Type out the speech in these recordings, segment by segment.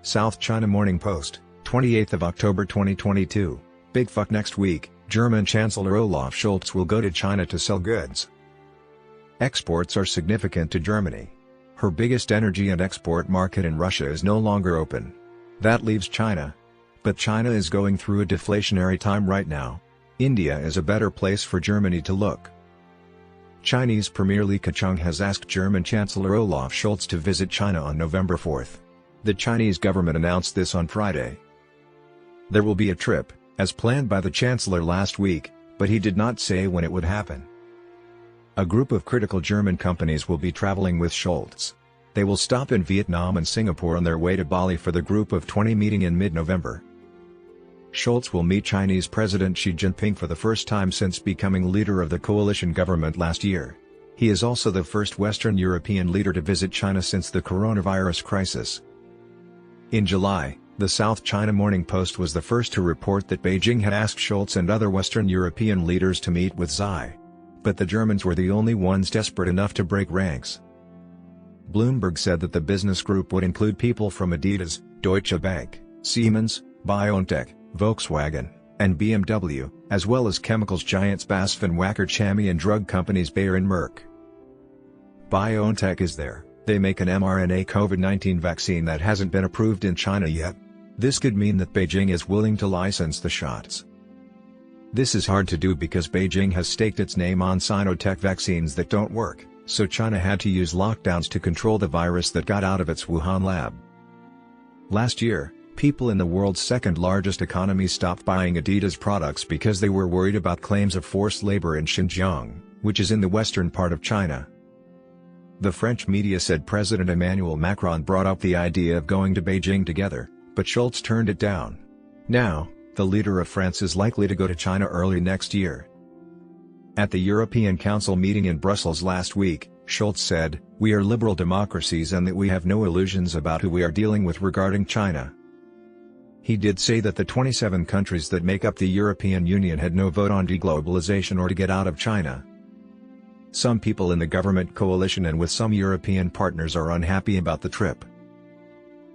South China Morning Post, 28th of October 2022. Big fuck next week, German Chancellor Olaf Scholz will go to China to sell goods. Exports are significant to Germany. Her biggest energy and export market in Russia is no longer open. That leaves China. But China is going through a deflationary time right now. India is a better place for Germany to look. Chinese Premier Li Keqiang has asked German Chancellor Olaf Scholz to visit China on November 4. The Chinese government announced this on Friday. There will be a trip, as planned by the Chancellor last week, but he did not say when it would happen. A group of critical German companies will be traveling with Scholz. They will stop in Vietnam and Singapore on their way to Bali for the Group of 20 meeting in mid-November. Scholz will meet Chinese President Xi Jinping for the first time since becoming leader of the coalition government last year. He is also the first Western European leader to visit China since the coronavirus crisis. In July, the South China Morning Post was the first to report that Beijing had asked Scholz and other Western European leaders to meet with Xi. But the Germans were the only ones desperate enough to break ranks. Bloomberg said that the business group would include people from Adidas, Deutsche Bank, Siemens, BioNTech, Volkswagen, and BMW, as well as chemicals giants BASF and Wacker Chemie and drug companies Bayer and Merck. BioNTech is there. They make an mRNA COVID-19 vaccine that hasn't been approved in China yet. This could mean that Beijing is willing to license the shots. This is hard to do because Beijing has staked its name on Sinotech vaccines that don't work, so China had to use lockdowns to control the virus that got out of its Wuhan lab. Last year, people in the world's second-largest economy stopped buying Adidas products because they were worried about claims of forced labor in Xinjiang, which is in the western part of China. The French media said President Emmanuel Macron brought up the idea of going to Beijing together, but Scholz turned it down. Now, the leader of France is likely to go to China early next year. At the European Council meeting in Brussels last week, Scholz said, "We are liberal democracies and that we have no illusions about who we are dealing with regarding China." He did say that the 27 countries that make up the European Union had no vote on deglobalization or to get out of China. Some people in the government coalition and with some European partners are unhappy about the trip.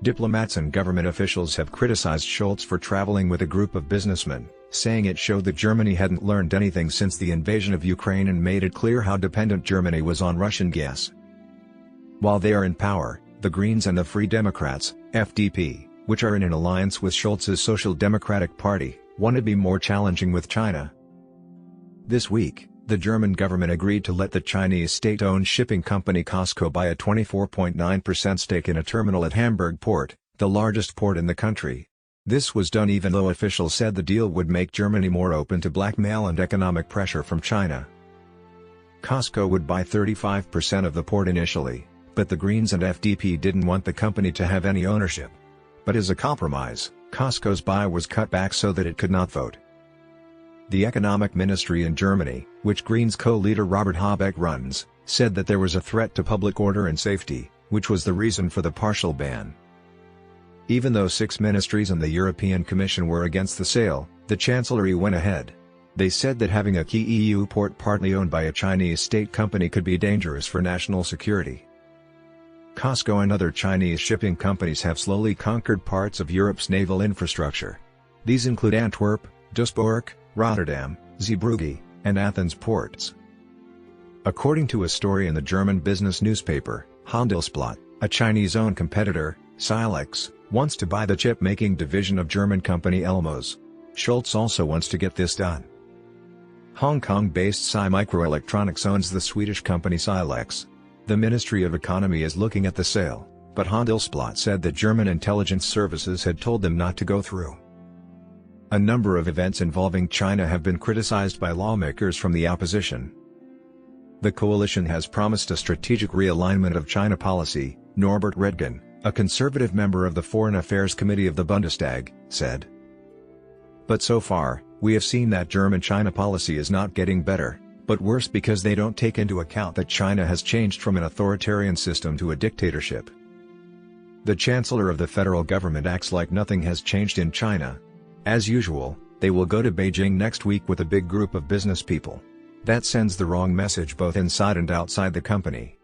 Diplomats and government officials have criticized Scholz for traveling with a group of businessmen, saying it showed that Germany hadn't learned anything since the invasion of Ukraine and made it clear how dependent Germany was on Russian gas. While they are in power, the Greens and the Free Democrats, FDP, which are in an alliance with Scholz's Social Democratic Party, want to be more challenging with China. This week, the German government agreed to let the Chinese state-owned shipping company COSCO buy a 24.9% stake in a terminal at Hamburg Port, the largest port in the country. This was done even though officials said the deal would make Germany more open to blackmail and economic pressure from China. COSCO would buy 35% of the port initially, but the Greens and FDP didn't want the company to have any ownership. But as a compromise, COSCO's buy was cut back so that it could not vote. The Economic Ministry in Germany, which Greens co-leader Robert Habeck runs, said that there was a threat to public order and safety, which was the reason for the partial ban. Even though 6 ministries and the European Commission were against the sale, the Chancellery went ahead. They said that having a key EU port partly owned by a Chinese state company could be dangerous for national security. COSCO and other Chinese shipping companies have slowly conquered parts of Europe's naval infrastructure. These include Antwerp, Duisburg, Rotterdam, Zeebrugge, and Athens ports. According to a story in the German business newspaper, Handelsblatt, a Chinese-owned competitor, Silex, wants to buy the chip-making division of German company Elmos. Scholz also wants to get this done. Hong Kong-based Sai Microelectronics owns the Swedish company Silex. The Ministry of Economy is looking at the sale, but Handelsblatt said that German intelligence services had told them not to go through. A number of events involving China have been criticized by lawmakers from the opposition. The coalition has promised a strategic realignment of China policy, Norbert Redgen, a conservative member of the Foreign Affairs Committee of the Bundestag, said. But so far, we have seen that German-China policy is not getting better, but worse because they don't take into account that China has changed from an authoritarian system to a dictatorship. The Chancellor of the federal government acts like nothing has changed in China. As usual, they will go to Beijing next week with a big group of business people. That sends the wrong message both inside and outside the company.